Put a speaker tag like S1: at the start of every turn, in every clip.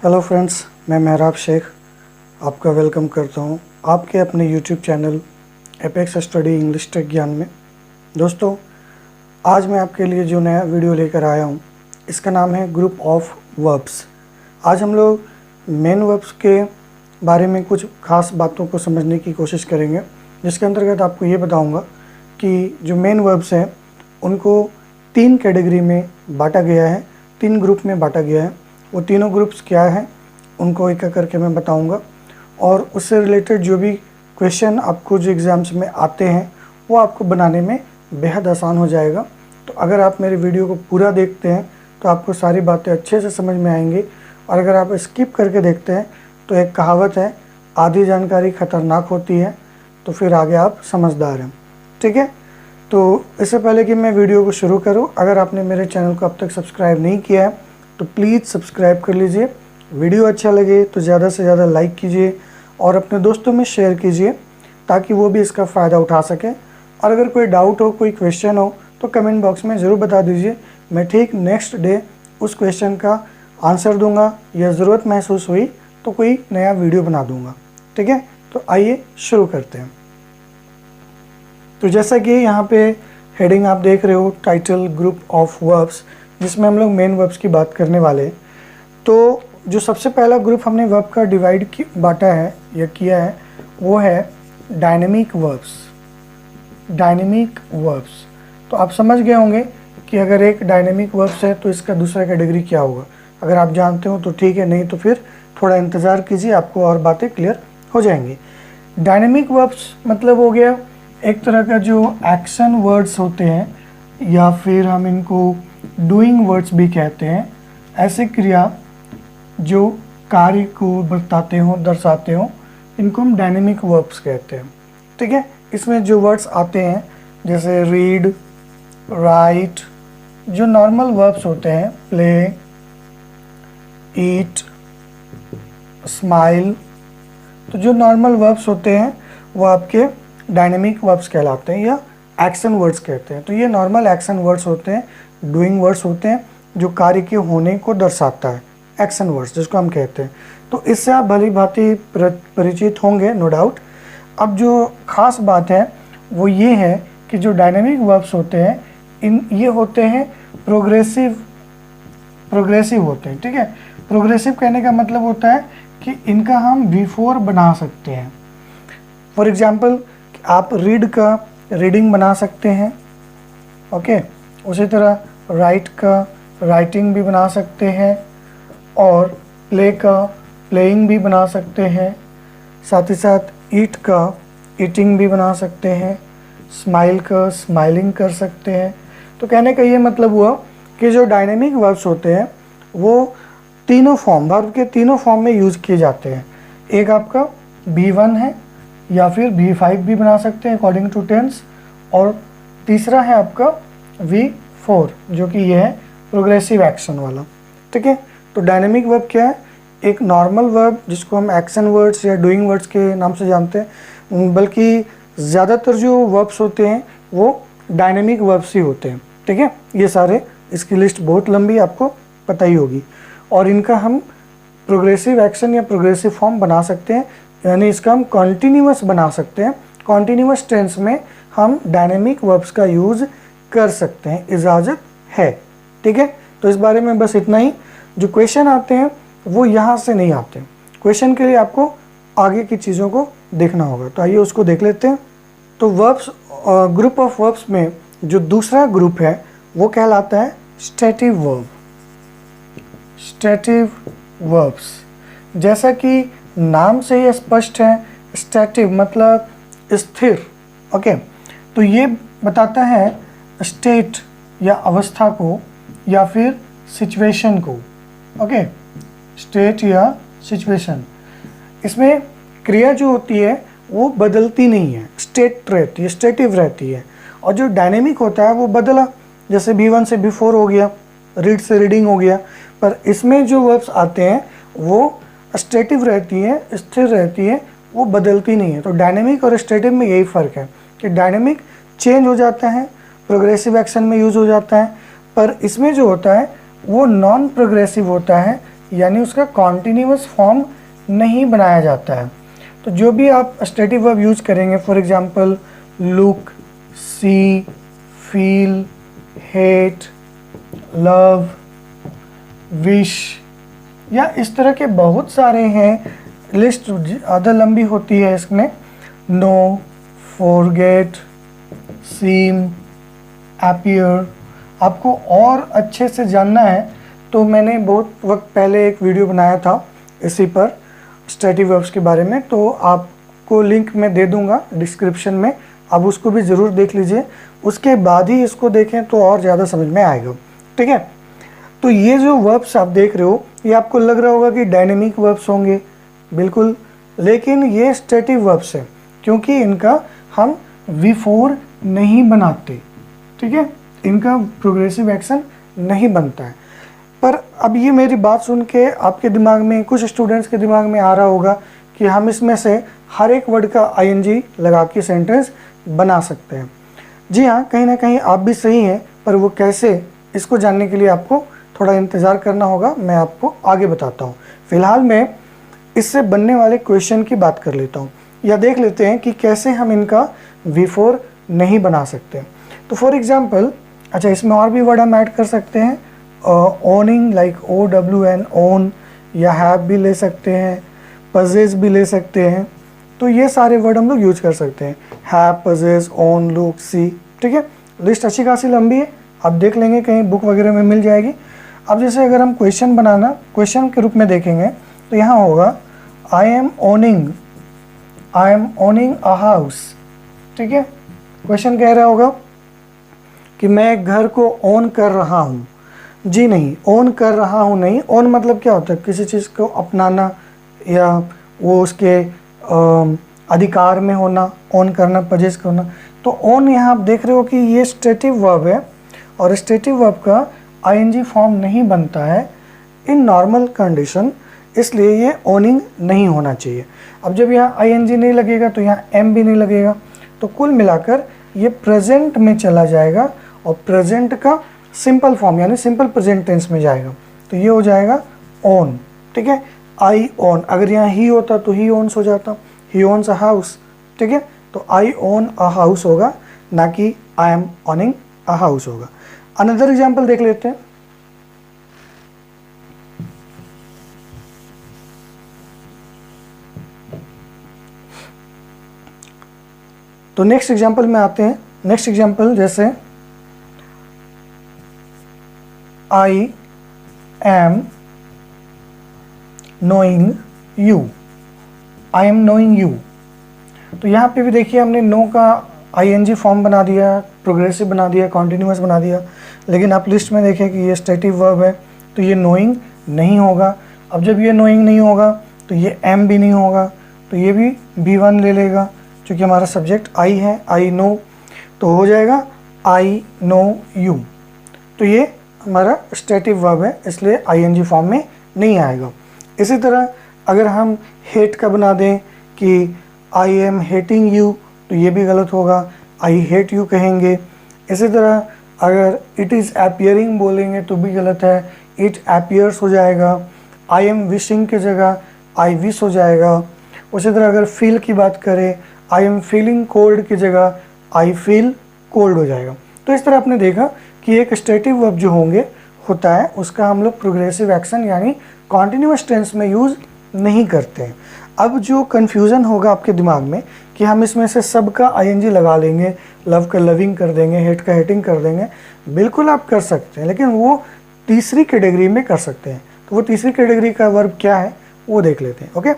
S1: Hello friends, मैं मेहराब शेख आपका वेलकम करता हूं आपके अपने YouTube channel apex study English tech Gyan में। दोस्तों, आज मैं आपके लिए जो नया वीडियो लेकर आया हूं, इसका नाम है ग्रुप ऑफ वर्ब्स। आज हम लोग मेन वर्ब्स के बारे में कुछ खास बातों को समझने की कोशिश करेंगे, जिसके अंतर्गत आपको ये बताऊँगा कि जो मेन वर्ब्स हैं उनको 3 कैटेगरी में बांटा गया है, 3 ग्रुप में बांटा गया है। वो तीनों ग्रुप्स क्या हैं उनको एक एक करके मैं बताऊंगा, और उससे रिलेटेड जो भी क्वेश्चन आपको जो एग्ज़ाम्स में आते हैं वो आपको बनाने में बेहद आसान हो जाएगा। तो अगर आप मेरे वीडियो को पूरा देखते हैं तो आपको सारी बातें अच्छे से समझ में आएंगी, और अगर आप स्किप करके देखते हैं तो एक कहावत है, आधी जानकारी खतरनाक होती है, तो फिर आगे आप समझदार हैं। ठीक है, तो इससे पहले कि मैं वीडियो को शुरू करूं, अगर आपने मेरे चैनल को अब तक सब्सक्राइब नहीं किया है तो प्लीज़ सब्सक्राइब कर लीजिए। वीडियो अच्छा लगे तो ज़्यादा से ज़्यादा लाइक कीजिए और अपने दोस्तों में शेयर कीजिए ताकि वो भी इसका फ़ायदा उठा सकें। और अगर कोई डाउट हो, कोई क्वेश्चन हो तो कमेंट बॉक्स में ज़रूर बता दीजिए। मैं ठीक नेक्स्ट डे उस क्वेश्चन का आंसर दूंगा, या ज़रूरत महसूस हुई तो कोई नया वीडियो बना दूंगा। ठीक है, तो आइए शुरू करते हैं। तो जैसा कि यहाँ पे हेडिंग आप देख रहे हो, टाइटल ग्रुप ऑफ वर्ब्स, जिसमें हम लोग मेन वर्ब्स की बात करने वाले हैं। तो जो सबसे पहला ग्रुप हमने वर्ब का बांटा है या किया है वो है डायनेमिक वर्ब्स। डायनेमिक वर्ब्स, तो आप समझ गए होंगे कि अगर एक डायनेमिक वर्ब्स है तो इसका दूसरा कैटेगरी क्या होगा। अगर आप जानते हो तो ठीक है, नहीं तो फिर थोड़ा इंतज़ार कीजिए, आपको और बातें क्लियर हो जाएंगी। डायनेमिक वर्ब्स मतलब हो गया एक तरह का जो एक्शन वर्ड्स होते हैं, या फिर हम इनको डूइंग वर्ड्स भी कहते हैं। ऐसे क्रिया जो कार्य को बताते हो, दर्शाते हो, इनको हम डायनेमिक वर्ब्स कहते हैं। ठीक है, इसमें जो वर्ड्स आते हैं जैसे रीड, राइट, जो नॉर्मल वर्ब्स होते हैं, प्ले, ईट, स्माइल, तो जो नॉर्मल वर्ब्स होते हैं वो आपके डायनेमिक वर्ब्स कहलाते हैं या एक्शन वर्ड्स कहते हैं। तो ये नॉर्मल एक्शन वर्ड्स होते हैं, डूइंग वर्ड्स होते हैं, जो कार्य के होने को दर्शाता है, एक्शन वर्ड्स जिसको हम कहते हैं। तो इससे आप भली भांति परिचित होंगे, नो डाउट। अब जो खास बात है वो ये है कि जो डायनेमिक वर्ब्स होते हैं ये होते हैं प्रोग्रेसिव होते हैं। ठीक है, प्रोग्रेसिव कहने का मतलब होता है कि इनका हम बिफोर बना सकते हैं। फॉर एग्जाम्पल, आप रीड का रीडिंग बना सकते हैं, ओके। उसी तरह राइट का राइटिंग भी बना सकते हैं, और प्ले का प्लेइंग भी बना सकते हैं। साथ ही साथ ईट का ईटिंग भी बना सकते हैं, स्माइल का स्माइलिंग कर सकते हैं। तो कहने का ये मतलब हुआ कि जो डायनेमिक वर्ब्स होते हैं वो तीनों फॉर्म, वर्ब के तीनों फॉर्म में यूज़ किए जाते हैं। एक आपका B1 है, या फिर B5 भी बना सकते हैं अकॉर्डिंग टू टेंस, और तीसरा है आपका V4 जो कि ये है प्रोग्रेसिव एक्शन वाला। ठीक है, तो डायनेमिक वर्ब क्या है? एक नॉर्मल वर्ब जिसको हम एक्शन वर्ड्स या डूइंग वर्ड्स के नाम से जानते हैं, बल्कि ज़्यादातर जो वर्ब्स होते हैं वो डायनेमिक वर्ब्स ही होते हैं। ठीक है, ये सारे, इसकी लिस्ट बहुत लंबी आपको पता ही होगी, और इनका हम प्रोग्रेसिव एक्शन या प्रोग्रेसिव फॉर्म बना सकते हैं, यानी इसका हम कॉन्टीन्यूअस बना सकते हैं। कॉन्टीन्यूअस टेंस में हम डायनेमिक वर्ब्स का यूज़ कर सकते हैं, इजाज़त है। ठीक है, तो इस बारे में बस इतना ही। जो क्वेश्चन आते हैं वो यहाँ से नहीं आते, क्वेश्चन के लिए आपको आगे की चीज़ों को देखना होगा। तो आइए उसको देख लेते हैं। तो वर्ब्स, ग्रुप ऑफ वर्ब्स में जो दूसरा ग्रुप है वो कहलाता है स्टैटिव वर्ब। स्टैटिव वर्ब्स, जैसा कि नाम से ही स्पष्ट है, स्टैटिव मतलब स्थिर। ओके, तो ये बताता है स्टेट या अवस्था को, या फिर सिचुएशन को। ओके, स्टेट या सिचुएशन, इसमें क्रिया जो होती है वो बदलती नहीं है, स्टेट रहती है, स्टेटिव रहती है। और जो डायनेमिक होता है वो बदला, जैसे B1 से B4 हो गया, रीड से रीडिंग हो गया। पर इसमें जो वर्ब्स आते हैं वो स्टेटिव रहती है, स्थिर रहती है, वो बदलती नहीं है। तो डायनेमिक और स्टेटिव में यही फ़र्क है कि डायनेमिक चेंज हो जाता है, प्रोग्रेसिव एक्शन में यूज़ हो जाता है, पर इसमें जो होता है वो नॉन प्रोग्रेसिव होता है, यानी उसका कॉन्टिन्यूअस फॉर्म नहीं बनाया जाता है। तो जो भी आप स्टेटिव वर्ब यूज करेंगे, for example look, see, feel, hate, love, wish, या इस तरह के बहुत सारे हैं, लिस्ट ज़्यादा लंबी होती है इसमें। नो, फॉरगेट, सीम, अपीयर। आपको और अच्छे से जानना है तो मैंने बहुत वक्त पहले एक वीडियो बनाया था इसी पर, स्टेटिव वर्ब्स के बारे में, तो आपको लिंक मैं दे दूंगा डिस्क्रिप्शन में, आप उसको भी ज़रूर देख लीजिए। उसके बाद ही इसको देखें तो और ज़्यादा समझ में आएगा, ठीक है। तो ये जो वर्ब्स आप देख रहे हो, ये आपको लग रहा होगा कि डायनेमिक वर्ब्स होंगे, बिल्कुल, लेकिन ये स्टेटिव वर्ब्स है, क्योंकि इनका हम V4 नहीं बनाते, ठीक है, इनका प्रोग्रेसिव एक्शन नहीं बनता है। पर अब ये मेरी बात सुन के आपके दिमाग में, कुछ स्टूडेंट्स के दिमाग में आ रहा होगा कि हम इसमें से हर एक वर्ड का ING लगा के सेंटेंस बना सकते हैं। जी हाँ, कहीं ना कहीं आप भी सही हैं, पर वो कैसे, इसको जानने के लिए आपको थोड़ा इंतज़ार करना होगा, मैं आपको आगे बताता हूँ। फिलहाल मैं इससे बनने वाले क्वेश्चन की बात कर लेता हूँ, या देख लेते हैं कि कैसे हम इनका V4 नहीं बना सकते। तो फॉर एग्जाम्पल, अच्छा, इसमें और भी वर्ड हम ऐड कर सकते हैं, ओनिंग, लाइक OWN, ओन, या हैव भी ले सकते हैं, पजेस भी ले सकते हैं। तो ये सारे वर्ड हम लोग यूज कर सकते हैं, हैव, पजेस, ओन, लुक, सी, ठीक है। लिस्ट अच्छी खासी लंबी है, आप देख लेंगे, कहीं बुक वगैरह में मिल जाएगी। अब जैसे अगर हम क्वेश्चन बनाना, क्वेश्चन के रूप में देखेंगे तो यहाँ होगा I am owning a house, ठीक है। क्वेश्चन कह रहा होगा कि मैं एक घर को ओन कर रहा हूँ। जी नहीं, ओन कर रहा हूँ नहीं, ओन मतलब क्या होता है, किसी चीज़ को अपनाना या वो उसके अधिकार में होना, ओन करना, पजेस करना। तो ओन यहाँ आप देख रहे हो कि ये स्टेटिव वर्ब है, और स्टेटिव वर्ब का ING फॉर्म नहीं बनता है इन नॉर्मल कंडीशन, इसलिए ये ओनिंग नहीं होना चाहिए। अब जब यहाँ ING नहीं लगेगा तो यहाँ M भी नहीं लगेगा, तो कुल मिलाकर ये प्रेजेंट में चला जाएगा, और प्रेजेंट का सिंपल फॉर्म यानी सिंपल प्रेजेंट टेंस में जाएगा, तो ये हो जाएगा ओन, ठीक है। आई ओन, अगर यहाँ ही होता तो ही ओन्स हो जाता, ही ओन्स अ हाउस, ठीक है। तो आई ओन अ हाउस होगा, ना कि I am owning a house होगा। अनदर एग्जाम्पल देख लेते हैं। तो नेक्स्ट एग्जाम्पल में आते हैं। नेक्स्ट एग्जाम्पल जैसे I am knowing you, I am knowing you. तो यहाँ पे भी देखिए हमने नो का ING फॉर्म बना दिया, प्रोग्रेसिव बना दिया, कॉन्टिन्यूअस बना दिया, लेकिन आप लिस्ट में देखें कि ये स्टेटिव वर्ब है, तो ये नोइंग नहीं होगा। अब जब ये नोइंग नहीं होगा तो ये M भी नहीं होगा, तो ये भी B1 ले लेगा, क्योंकि हमारा सब्जेक्ट आई है, आई नो, तो हो जाएगा आई नो यू। तो ये हमारा स्टेटिव वर्ब है, इसलिए ING फॉर्म में नहीं आएगा। इसी तरह अगर हम हेट का बना दें कि आई एम हेटिंग यू, तो ये भी गलत होगा, आई हेट यू कहेंगे। इसी तरह अगर इट इज़ अपीयरिंग बोलेंगे तो भी गलत है, इट अपीयर्स हो जाएगा। आई एम विशिंग की जगह आई विश हो जाएगा। उसी तरह अगर फील की बात करें, आई एम फीलिंग कोल्ड की जगह आई फील कोल्ड हो जाएगा। तो इस तरह आपने देखा कि एक स्टेटिव वर्ब जो होता है उसका हम लोग प्रोग्रेसिव एक्शन यानी कॉन्टिन्यूअस टेंस में यूज़ नहीं करते हैं। अब जो कन्फ्यूज़न होगा आपके दिमाग में कि हम इसमें से सब का ING लगा लेंगे, लव का लविंग कर देंगे, हेट का हेटिंग कर देंगे, बिल्कुल आप कर सकते हैं, लेकिन वो तीसरी कैटेगरी में कर सकते हैं। तो वो तीसरी कैटेगरी का वर्ब क्या है वो देख लेते हैं। ओके,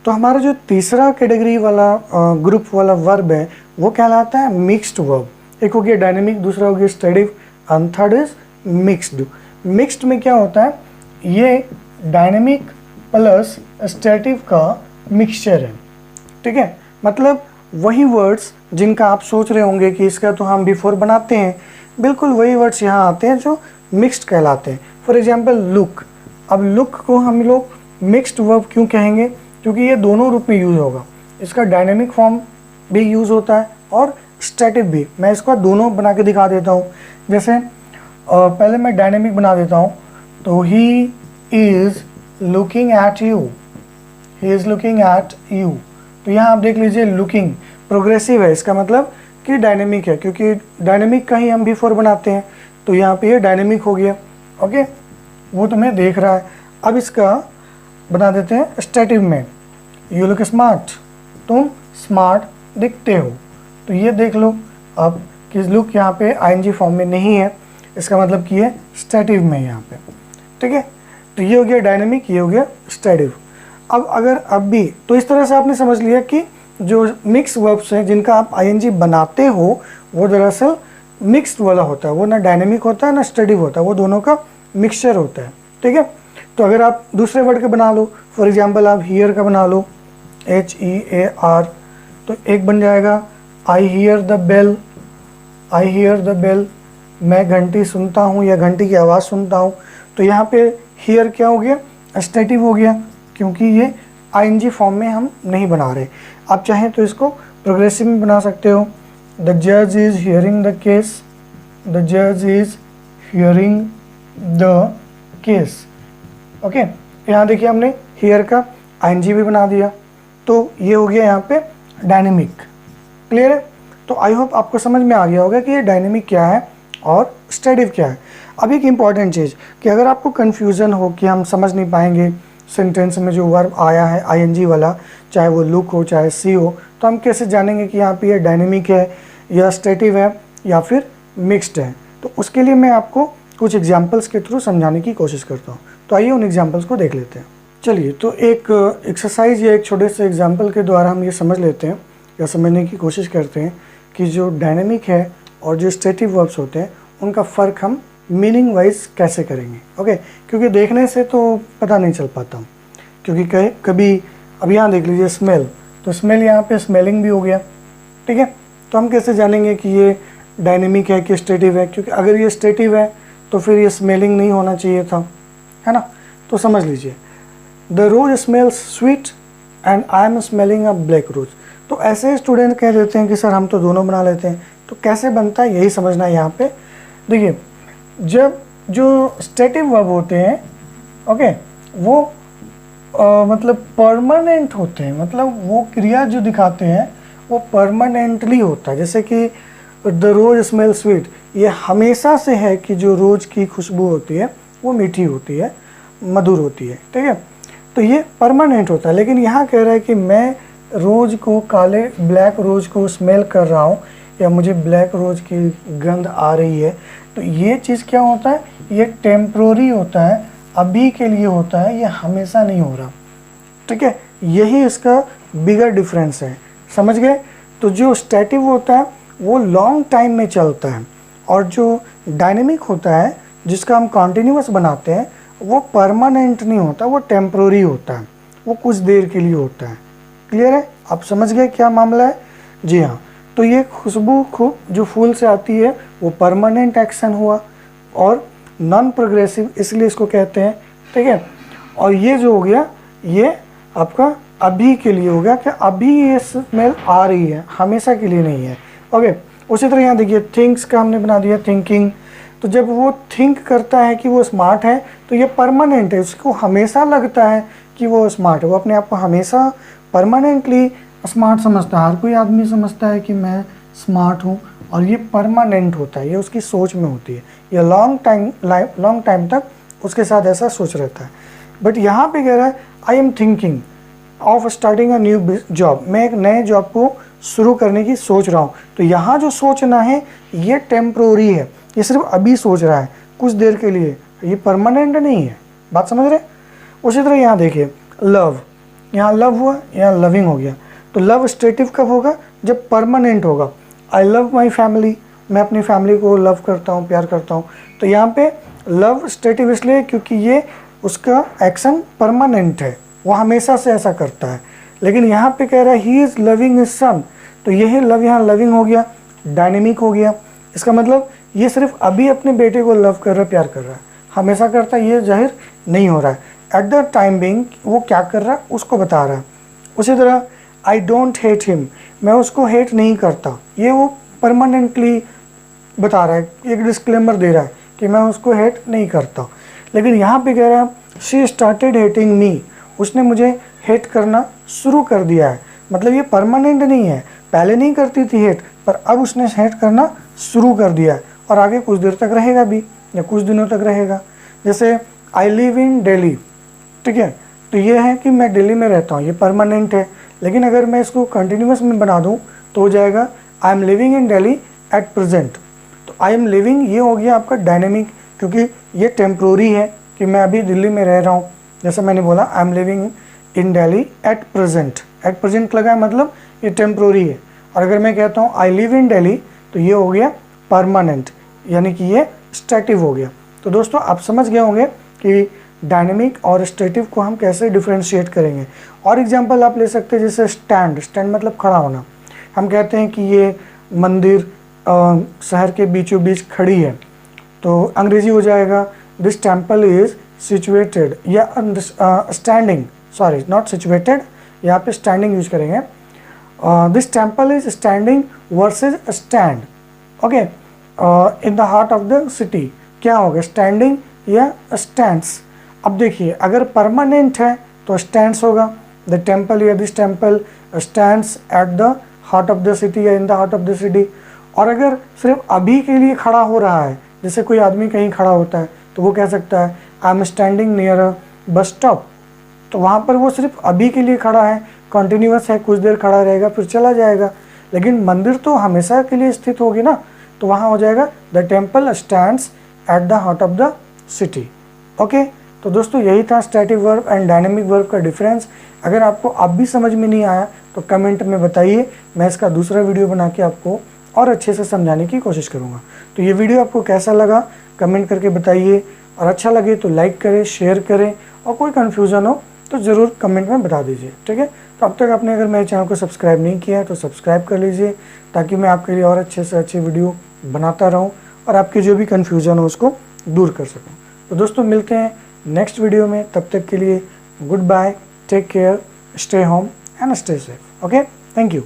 S1: तो हमारा जो तीसरा कैटेगरी वाला ग्रुप वाला वर्ब है वो कहलाता है मिक्स्ड वर्ब। एक हो गया डायनेमिक, दूसरा हो गया stative, and third is mixed. Mixed में क्या होता है, ये डायनेमिक प्लस स्टेटिव का मिक्सचर है, ठीक है। मतलब वही वर्ड्स जिनका आप सोच रहे होंगे कि इसका तो हम बिफोर बनाते हैं, बिल्कुल वही वर्ड्स यहाँ आते हैं जो मिक्स्ड कहलाते हैं। फॉर एग्जांपल लुक, अब लुक को हम लोग मिक्स्ड वर्ब क्यों कहेंगे, क्योंकि ये दोनों रूप में यूज़ होगा। इसका डायनेमिक फॉर्म भी यूज़ होता है और स्टैटिक भी। मैं इसको दोनों बना के दिखा देता हूँ। जैसे पहले मैं डायनेमिक बना देता हूँ, तो he is looking at you, he is looking at you. तो यहाँ आप देख लीजिए लुकिंग प्रोग्रेसिव है, इसका मतलब कि डायनेमिक है, क्योंकि डायनेमिक का ही हम बिफोर बनाते हैं, तो यहाँ पे ये डायनेमिक हो गया। ओके, वो तुम्हें देख रहा है। अब इसका बना देते हैं स्टेटिव में, यू लुक स्मार्ट, तुम स्मार्ट दिखते हो। तो ये देख लो अब कि लुक यहाँ पे आईएनजी फॉर्म में नहीं है, इसका मतलब कि ये स्टेटिव में है यहाँ पे। ठीक है, तो ये हो गया डायनेमिक, ये हो गया स्टेटिव। अब अगर अब भी तो इस तरह से आपने समझ लिया कि जो मिक्स वर्ब्स हैं जिनका आप आईएनजी बनाते हो वो दरअसल मिक्स्ड वाला होता है, वो ना डायनेमिक होता है ना स्टेटिव होता है, वो दोनों का मिक्सचर होता है। ठीक है, तो अगर आप दूसरे वर्ड का बना लो, फॉर एग्जांपल आप हियर का बना लो, HEAR, तो एक बन जाएगा I hear the bell, I hear the bell, मैं घंटी सुनता हूँ या घंटी की आवाज़ सुनता हूँ। तो यहाँ पे हियर क्या हो गया, स्टेटिव हो गया, क्योंकि ये आईएनजी फॉर्म में हम नहीं बना रहे। आप चाहें तो इसको प्रोग्रेसिव में बना सकते हो, द जज is hearing the case, the जज is hearing the case. Okay, यहाँ देखिए हमने हियर का आईएनजी भी बना दिया, तो ये हो गया यहाँ पे डायनेमिक। क्लियर है? तो आई होप आपको समझ में आ गया होगा कि ये डायनेमिक क्या है और स्टेटिव क्या है। अब एक इम्पॉर्टेंट चीज़ कि अगर आपको कन्फ्यूज़न हो कि हम समझ नहीं पाएंगे सेंटेंस में जो वर्ब आया है आईएनजी वाला, चाहे वो लुक हो चाहे सी हो, तो हम कैसे जानेंगे कि यहाँ पे ये डायनेमिक है या स्टेटिव है या फिर मिक्स्ड है। तो उसके लिए मैं आपको कुछ एग्जांपल्स के थ्रू समझाने की कोशिश करता हूँ। तो आइए उन एग्जांपल्स को देख लेते हैं। चलिए, तो एक एक्सरसाइज या एक छोटे से एग्जांपल के द्वारा हम ये समझ लेते हैं या समझने की कोशिश करते हैं कि जो डायनेमिक है और जो स्टेटिव वर्ब्स होते हैं उनका फ़र्क हम मीनिंग वाइज कैसे करेंगे। ओके, क्योंकि देखने से तो पता नहीं चल पाता, क्योंकि कभी अब यहाँ देख लीजिए स्मेल, तो स्मेल यहाँ पे स्मेलिंग भी हो गया। ठीक है, तो हम कैसे जानेंगे कि ये डायनेमिक है कि स्टेटिव है, क्योंकि अगर ये स्टेटिव है तो फिर ये स्मेलिंग नहीं होना चाहिए था, है ना। तो समझ लीजिए, the rose smells sweet and I am smelling a black rose. तो ऐसे स्टूडेंट कह देते हैं कि सर हम तो दोनों बना लेते हैं, तो कैसे बनता है यही समझना है यहाँ पे। देखिए, जब जो स्टेटिव वर्ब होते हैं, ओके, वो मतलब परमानेंट होते हैं, मतलब वो क्रिया जो दिखाते हैं वो परमानेंटली होता है। जैसे कि द रोज स्मेल स्वीट, ये हमेशा से है कि जो रोज़ की खुशबू होती है वो मीठी होती है, मधुर होती है। ठीक है, तो ये परमानेंट होता है। लेकिन यहाँ कह रहा है कि मैं रोज़ को काले ब्लैक रोज़ को स्मेल कर रहा हूँ या मुझे ब्लैक रोज़ की गंध आ रही है, तो ये चीज़ क्या होता है, ये टेम्प्रोरी होता है, अभी के लिए होता है, ये हमेशा नहीं हो रहा। ठीक है, यही इसका बिगर डिफरेंस है, समझ गए। तो जो स्टैटिव होता है वो लॉन्ग टाइम में चलता है, और जो डायनेमिक होता है जिसका हम कॉन्टिन्यूस बनाते हैं वो परमानेंट नहीं होता, वो टेम्प्रोरी होता है, वो कुछ देर के लिए होता है। क्लियर है? आप समझ गए क्या मामला है? जी हाँ। तो ये खुशबू खूब जो फूल से आती है वो परमानेंट एक्शन हुआ, और नॉन प्रोग्रेसिव इसलिए इसको कहते हैं। ठीक है, और ये जो हो गया ये आपका अभी के लिए हो गया कि अभी ये स्मेल आ रही है, हमेशा के लिए नहीं है। ओके, उसी तरह यहाँ देखिए थिंक्स का हमने बना दिया थिंकिंग। तो जब वो थिंक करता है कि वो स्मार्ट है तो ये परमानेंट है, उसको हमेशा लगता है कि वो स्मार्ट है, वो अपने आप को हमेशा परमानेंटली स्मार्ट समझता है। हर कोई आदमी समझता है कि मैं स्मार्ट हूँ, और ये परमानेंट होता है, ये उसकी सोच में होती है, ये लॉन्ग टाइम तक उसके साथ ऐसा सोच रहता है। बट यहाँ पे कह रहा है I am thinking of starting a new job, मैं एक नए जॉब को शुरू करने की सोच रहा हूँ। तो यहाँ जो सोचना है ये टेम्प्रोरी है, ये सिर्फ अभी सोच रहा है, कुछ देर के लिए, ये परमानेंट नहीं है। बात समझ रहे? उसी तरह यहाँ देखिए लव, यहाँ लव हुआ, यहाँ लविंग हो गया। तो लव स्टेटिव कब होगा? जब परमानेंट होगा। आई लव माई फैमिली, मैं अपनी फैमिली को लव करता हूँ, प्यार करता हूँ। तो यहाँ पे लव स्टेटिव इसलिए क्योंकि ये उसका एक्शन परमानेंट है, वो हमेशा से ऐसा करता है। लेकिन यहाँ पे कह रहा है he is loving his son, तो यही लव यहाँ लविंग हो गया, डायनेमिक हो गया। इसका मतलब ये सिर्फ अभी अपने बेटे को लव कर रहा है, प्यार कर रहा है, हमेशा करता है ये जाहिर नहीं हो रहा है। एट द टाइम बिंग वो क्या कर रहा है उसको बता रहा है। उसी तरह आई डोंट हेट हिम, मैं उसको हेट नहीं करता, ये वो परमानेंटली बता रहा है, एक डिस्क्लेमर दे रहा है कि मैं उसको हेट नहीं करता। लेकिन यहाँ पे कह रहा है शी स्टार्टेड हेटिंग मी, उसने मुझे हेट करना शुरू कर दिया है। मतलब ये परमानेंट नहीं है, पहले नहीं करती थी हेट, पर अब उसने हेट करना शुरू कर दिया है और आगे कुछ देर तक रहेगा भी या कुछ दिनों तक रहेगा। जैसे आई लिव इन दिल्ली, ठीक है, तो ये है कि मैं दिल्ली में रहता हूँ, ये परमानेंट है। लेकिन अगर मैं इसको कंटिन्यूस में बना दूँ तो हो जाएगा I am living in Delhi at present. तो आई एम लिविंग ये हो गया आपका डायनेमिक, क्योंकि ये टेम्प्रोरी है कि मैं अभी दिल्ली में रह रहा हूँ। जैसे मैंने बोला I am living in Delhi at present लगा है, मतलब ये टेम्प्रोरी है। और अगर मैं कहता हूँ आई लिव इन दिल्ली तो ये हो गया परमानेंट, यानी कि ये स्टैटिव हो गया। तो दोस्तों आप समझ गए होंगे कि डायनेमिक और स्टैटिव को हम कैसे डिफ्रेंशिएट करेंगे। और एग्जांपल आप ले सकते हैं, जैसे स्टैंड मतलब खड़ा होना। हम कहते हैं कि ये मंदिर शहर के बीचों बीच खड़ी है, तो अंग्रेजी हो जाएगा दिस टेम्पल इज सिचुएटेड, या स्टैंडिंग, सॉरी नॉट सिचुएटेड, यहाँ पे स्टैंडिंग यूज करेंगे। This temple is standing versus stand, okay, in the heart of the city. क्या होगा, स्टैंडिंग या स्टैंड्स। अब देखिए अगर परमानेंट है तो स्टैंड्स होगा, द टेम्पल या this temple stands at the heart of the city या in the heart of the city. और अगर सिर्फ अभी के लिए खड़ा हो रहा है, जैसे कोई आदमी कहीं खड़ा होता है तो वो कह सकता है I am standing near a bus stop, तो वहाँ पर वो सिर्फ अभी के लिए खड़ा है, कॉन्टिन्यूस है, कुछ देर खड़ा रहेगा फिर चला जाएगा। लेकिन मंदिर तो हमेशा के लिए स्थित होगी ना, तो वहाँ हो जाएगा the temple stands at the heart of the city. Okay, तो दोस्तों यही था static verb and dynamic verb का डिफरेंस। अगर आपको अब भी समझ में नहीं आया तो कमेंट में बताइए, मैं इसका दूसरा वीडियो बना के आपको और अच्छे से समझाने की कोशिश करूँगा। तो ये वीडियो आपको कैसा लगा कमेंट करके बताइए, और अच्छा लगे तो लाइक करें, शेयर करें, और कोई कन्फ्यूज़न हो तो ज़रूर कमेंट में बता दीजिए, ठीक है। तो अब तक आपने अगर मेरे चैनल को सब्सक्राइब नहीं किया है तो सब्सक्राइब कर लीजिए, ताकि मैं आपके लिए और अच्छे से अच्छे वीडियो बनाता रहूँ और आपकी जो भी कन्फ्यूज़न हो उसको दूर कर सकूँ। तो दोस्तों मिलते हैं नेक्स्ट वीडियो में, तब तक के लिए goodbye, take care, stay home and stay safe. Okay, thank you.